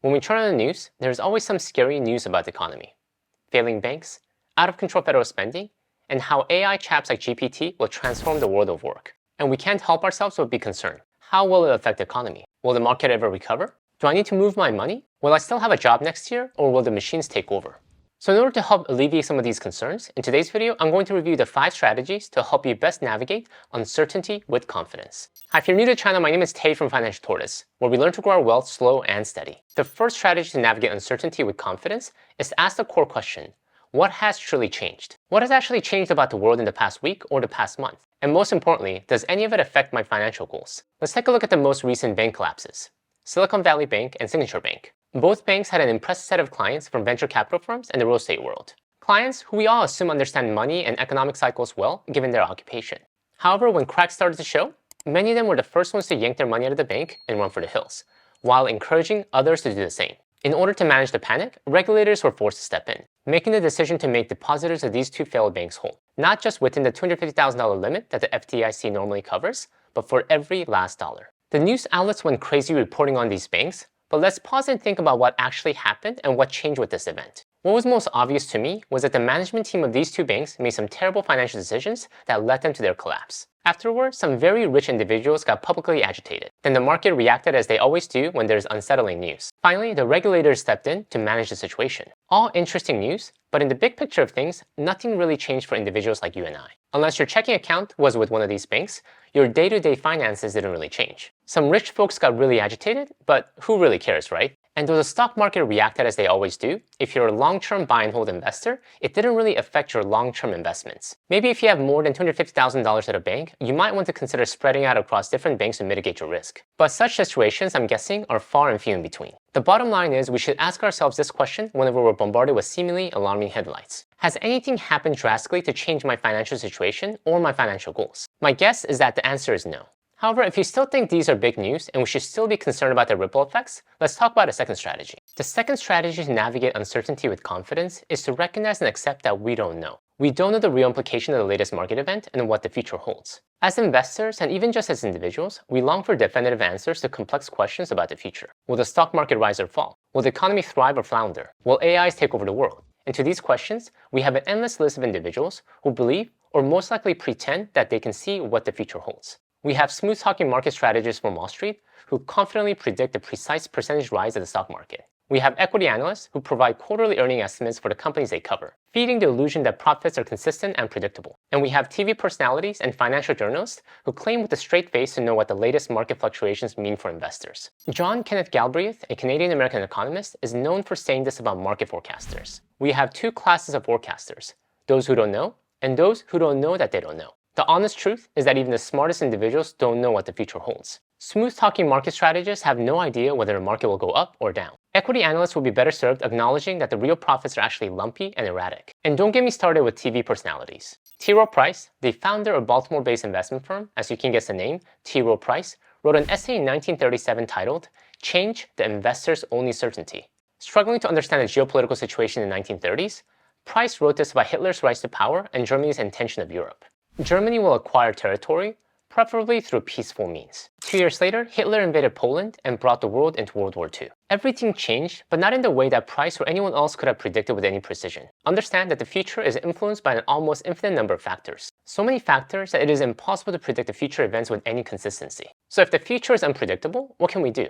When we turn on the news, there's always some scary news about the economy. Failing banks, out-of-control federal spending, and how AI chaps like GPT will transform the world of work. And we can't help ourselves but be concerned. How will it affect the economy? Will the market ever recover? Do I need to move my money? Will I still have a job next year, or will the machines take over? So in order to help alleviate some of these concerns, in today's video, I'm going to review the 5 strategies to help you best navigate uncertainty with confidence. Hi, if you're new to the channel, my name is Tay from Financial Tortoise, where we learn to grow our wealth slow and steady. The first strategy to navigate uncertainty with confidence is to ask the core question: what has truly changed? What has actually changed about the world in the past week or the past month? And most importantly, does any of it affect my financial goals? Let's take a look at the most recent bank collapses: Silicon Valley Bank and Signature Bank. Both banks had an impressive set of clients from venture capital firms and the real estate world. Clients who we all assume understand money and economic cycles well, given their occupation. However, when cracks started to show, many of them were the first ones to yank their money out of the bank and run for the hills, while encouraging others to do the same. In order to manage the panic, regulators were forced to step in, making the decision to make depositors of these two failed banks whole, not just within the $250,000 limit that the FDIC normally covers, but for every last dollar. The news outlets went crazy reporting on these banks, but let's pause and think about what actually happened and what changed with this event. What was most obvious to me was that the management team of these two banks made some terrible financial decisions that led them to their collapse. Afterwards, some very rich individuals got publicly agitated. Then the market reacted as they always do when there's unsettling news. Finally, the regulators stepped in to manage the situation. All interesting news, but in the big picture of things, nothing really changed for individuals like you and I. Unless your checking account was with one of these banks, your day-to-day finances didn't really change. Some rich folks got really agitated, but who really cares, right? And though the stock market reacted as they always do, if you're a long-term buy and hold investor, it didn't really affect your long-term investments. Maybe if you have more than $250,000 at a bank, you might want to consider spreading out across different banks to mitigate your risk. But such situations, I'm guessing, are far and few in between. The bottom line is we should ask ourselves this question whenever we're bombarded with seemingly alarming headlines. Has anything happened drastically to change my financial situation or my financial goals? My guess is that the answer is no. However, if you still think these are big news and we should still be concerned about their ripple effects, let's talk about a second strategy. The second strategy to navigate uncertainty with confidence is to recognize and accept that we don't know. We don't know the real implication of the latest market event and what the future holds. As investors, and even just as individuals, we long for definitive answers to complex questions about the future. Will the stock market rise or fall? Will the economy thrive or flounder? Will AIs take over the world? And to these questions, we have an endless list of individuals who believe, or most likely pretend, that they can see what the future holds. We have smooth-talking market strategists from Wall Street who confidently predict the precise percentage rise of the stock market. We have equity analysts who provide quarterly earning estimates for the companies they cover, feeding the illusion that profits are consistent and predictable. And we have TV personalities and financial journalists who claim with a straight face to know what the latest market fluctuations mean for investors. John Kenneth Galbraith, a Canadian-American economist, is known for saying this about market forecasters. We have two classes of forecasters: those who don't know and those who don't know that they don't know. The honest truth is that even the smartest individuals don't know what the future holds. Smooth-talking market strategists have no idea whether the market will go up or down. Equity analysts will be better served acknowledging that the real profits are actually lumpy and erratic. And don't get me started with TV personalities. T. Rowe Price, the founder of Baltimore-based investment firm, as you can guess the name, T. Rowe Price, wrote an essay in 1937 titled "Change, the Investor's Only Certainty." Struggling to understand the geopolitical situation in the 1930s, Price wrote this about Hitler's rise to power and Germany's intention of Europe. Germany will acquire territory, preferably through peaceful means. 2 years later, Hitler invaded Poland and brought the world into World War II. Everything changed, but not in the way that Price or anyone else could have predicted with any precision. Understand that the future is influenced by an almost infinite number of factors. So many factors that it is impossible to predict the future events with any consistency. So if the future is unpredictable, what can we do?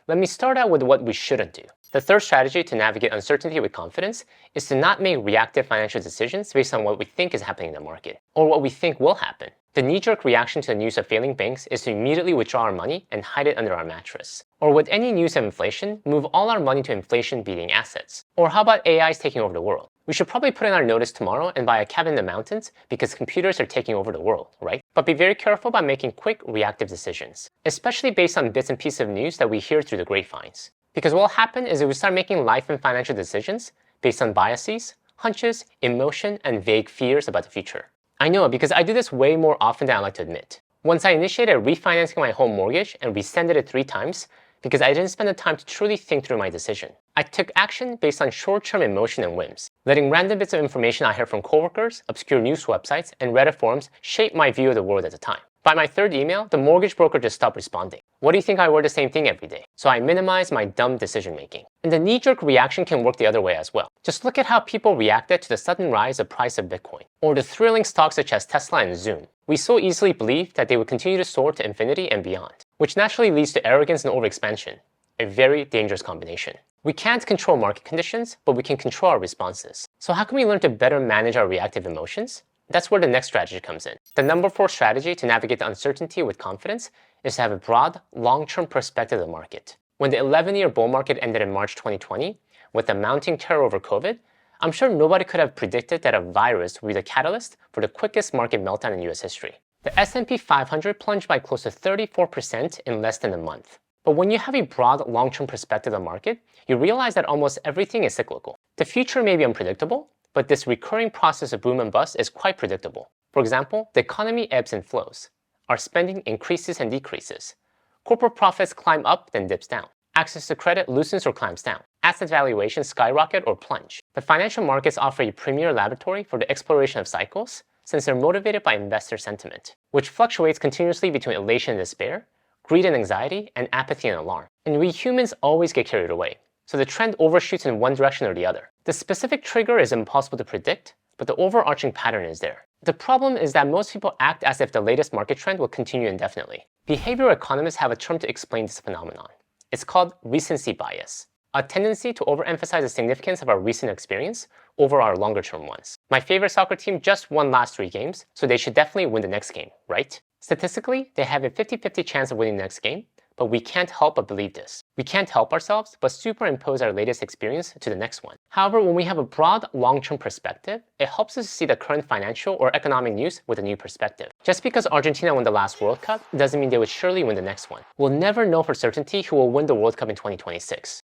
Let me start out with what we shouldn't do. The third strategy to navigate uncertainty with confidence is to not make reactive financial decisions based on what we think is happening in the market, or what we think will happen. The knee-jerk reaction to the news of failing banks is to immediately withdraw our money and hide it under our mattress. Or with any news of inflation, move all our money to inflation-beating assets. Or how about AIs taking over the world? We should probably put in our notice tomorrow and buy a cabin in the mountains because computers are taking over the world, right? But be very careful about making quick, reactive decisions, especially based on bits and pieces of news that we hear through the grapevines. Because what will happen is if we start making life and financial decisions based on biases, hunches, emotion, and vague fears about the future. I know, because I do this way more often than I like to admit. Once I initiated refinancing my home mortgage and rescinded it 3 times because I didn't spend the time to truly think through my decision. I took action based on short-term emotion and whims, letting random bits of information I heard from coworkers, obscure news websites, and Reddit forums shape my view of the world at the time. By my third email, the mortgage broker just stopped responding. What do you think? I wear the same thing every day. So I minimize my dumb decision making. And the knee-jerk reaction can work the other way as well. Just look at how people reacted to the sudden rise of price of Bitcoin, or the thrilling stocks such as Tesla and Zoom. We so easily believed that they would continue to soar to infinity and beyond, which naturally leads to arrogance and overexpansion, a very dangerous combination. We can't control market conditions, but we can control our responses. So how can we learn to better manage our reactive emotions? That's where the next strategy comes in. The number 4 strategy to navigate the uncertainty with confidence is to have a broad, long-term perspective of the market. When the 11-year bull market ended in March 2020, with the mounting terror over COVID, I'm sure nobody could have predicted that a virus would be the catalyst for the quickest market meltdown in US history. The S&P 500 plunged by close to 34% in less than a month. But when you have a broad, long-term perspective of the market, you realize that almost everything is cyclical. The future may be unpredictable, but this recurring process of boom and bust is quite predictable. For example, the economy ebbs and flows. Our spending increases and decreases. Corporate profits climb up, then dips down. Access to credit loosens or climbs down. Asset valuations skyrocket or plunge. The financial markets offer a premier laboratory for the exploration of cycles, since they're motivated by investor sentiment, which fluctuates continuously between elation and despair, greed and anxiety, and apathy and alarm. And we humans always get carried away, so the trend overshoots in one direction or the other. The specific trigger is impossible to predict, but the overarching pattern is there. The problem is that most people act as if the latest market trend will continue indefinitely. Behavioral economists have a term to explain this phenomenon. It's called recency bias, a tendency to overemphasize the significance of our recent experience over our longer-term ones. My favorite soccer team just won last 3 games, so they should definitely win the next game, right? Statistically, they have a 50-50 chance of winning the next game, but we can't help but believe this. We can't help ourselves but superimpose our latest experience to the next one. However, when we have a broad, long-term perspective, it helps us to see the current financial or economic news with a new perspective. Just because Argentina won the last World Cup doesn't mean they would surely win the next one. We'll never know for certainty who will win the World Cup in 2026.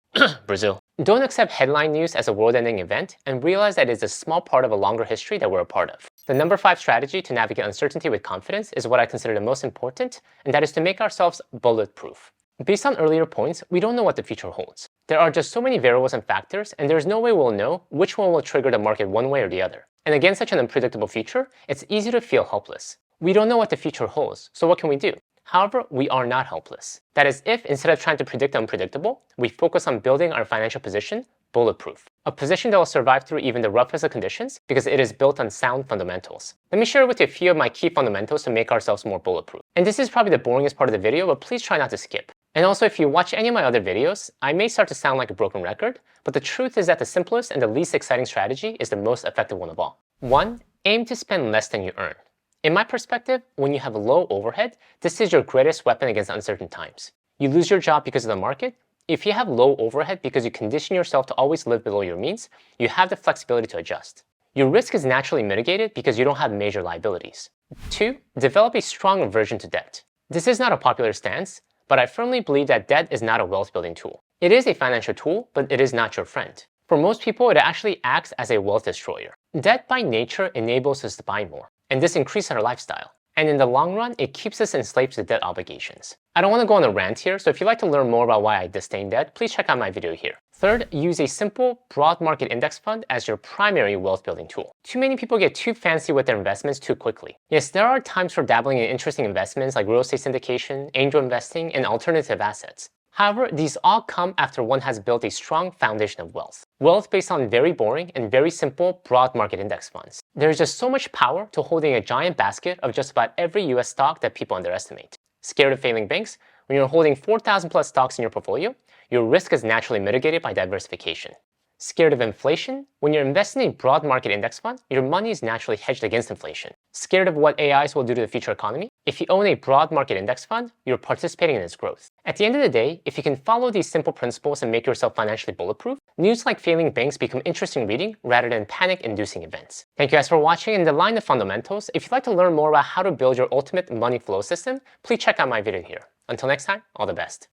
Brazil. Don't accept headline news as a world-ending event and realize that it is a small part of a longer history that we're a part of. The number 5 strategy to navigate uncertainty with confidence is what I consider the most important, and that is to make ourselves bulletproof. Based on earlier points, we don't know what the future holds. There are just so many variables and factors, and there's no way we'll know which one will trigger the market one way or the other. And against such an unpredictable future, it's easy to feel helpless. We don't know what the future holds, so what can we do? However, we are not helpless. That is, if instead of trying to predict the unpredictable, we focus on building our financial position bulletproof. A position that will survive through even the roughest of conditions because it is built on sound fundamentals. Let me share with you a few of my key fundamentals to make ourselves more bulletproof. And this is probably the boringest part of the video, but please try not to skip. And also, if you watch any of my other videos, I may start to sound like a broken record, but the truth is that the simplest and the least exciting strategy is the most effective one of all. 1. Aim to spend less than you earn. In my perspective, when you have low overhead, this is your greatest weapon against uncertain times. You lose your job because of the market. If you have low overhead because you condition yourself to always live below your means, you have the flexibility to adjust. Your risk is naturally mitigated because you don't have major liabilities. 2. Develop a strong aversion to debt. This is not a popular stance, but I firmly believe that debt is not a wealth-building tool. It is a financial tool, but it is not your friend. For most people, it actually acts as a wealth destroyer. Debt by nature enables us to buy more, and this increases our lifestyle. And in the long run, it keeps us enslaved to debt obligations. I don't want to go on a rant here, so if you'd like to learn more about why I disdain debt, please check out my video here. 3rd, use a simple, broad market index fund as your primary wealth-building tool. Too many people get too fancy with their investments too quickly. Yes, there are times for dabbling in interesting investments like real estate syndication, angel investing, and alternative assets. However, these all come after one has built a strong foundation of wealth. Wealth based on very boring and very simple broad market index funds. There is just so much power to holding a giant basket of just about every US stock that people underestimate. Scared of failing banks? When you're holding 4,000 plus stocks in your portfolio, your risk is naturally mitigated by diversification. Scared of inflation? When you're investing in a broad market index fund, your money is naturally hedged against inflation. Scared of what AIs will do to the future economy? If you own a broad market index fund, you're participating in its growth. At the end of the day, if you can follow these simple principles and make yourself financially bulletproof, news like failing banks become interesting reading rather than panic-inducing events. Thank you guys for watching. In the line of fundamentals, if you'd like to learn more about how to build your ultimate money flow system, please check out my video here. Until next time, all the best.